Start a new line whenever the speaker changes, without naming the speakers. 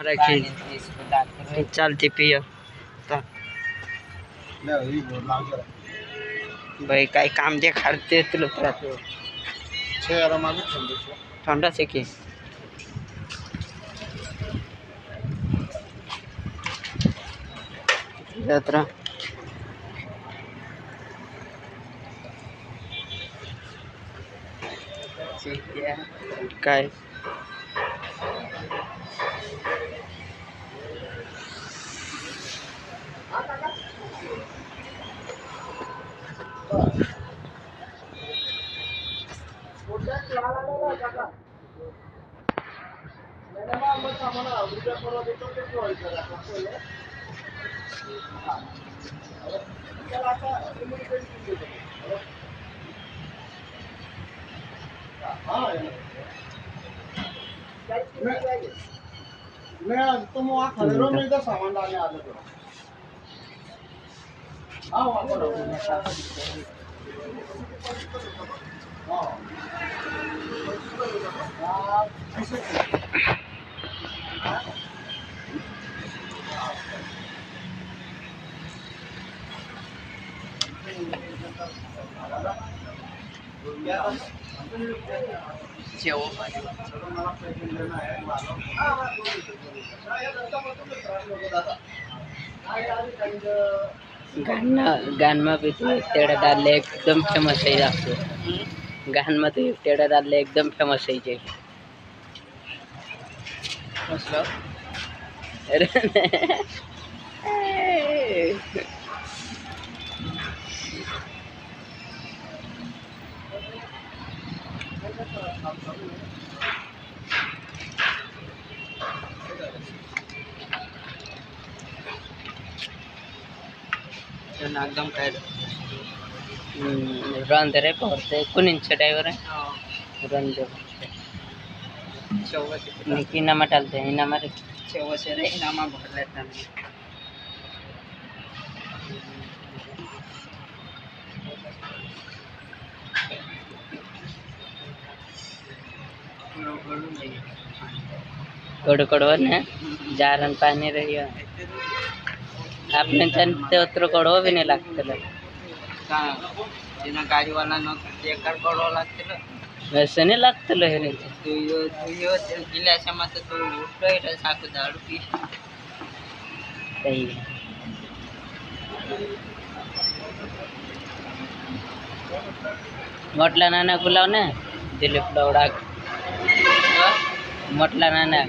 रखी चलती पियो भाई काय काम देखाते तुला ठंडा से की यात्रा काय
मैं तुम वहाँ खड़े रहो, मैं इधर सामान लाने आ जाता हूँ। हाँ वहाँ पर
गान में भी तो तेरा डाले एकदम फेमस है आपको गान में तो तेरा डाले एकदम फेमस है जे मतलब एकदम काय रन रे पडते कुणींचे ड्रायव्हर आहे रन दे निकी नामा टालते इनामा रे शेवशे रे इनामा भरले त्यांनी कोड कोडवर ना जारन पानी रही आपने जनते उतर कोडवा भी नहीं लागते जिना गाड़ी वाला न एकर कोडवा लागते वैसे नहीं लागते लो हेरे तो यो गिला समा तो उठो रे साकू दारू पी सही मोटला नाना बुलाओ ना दिलीप दौड़ा मोटला नाना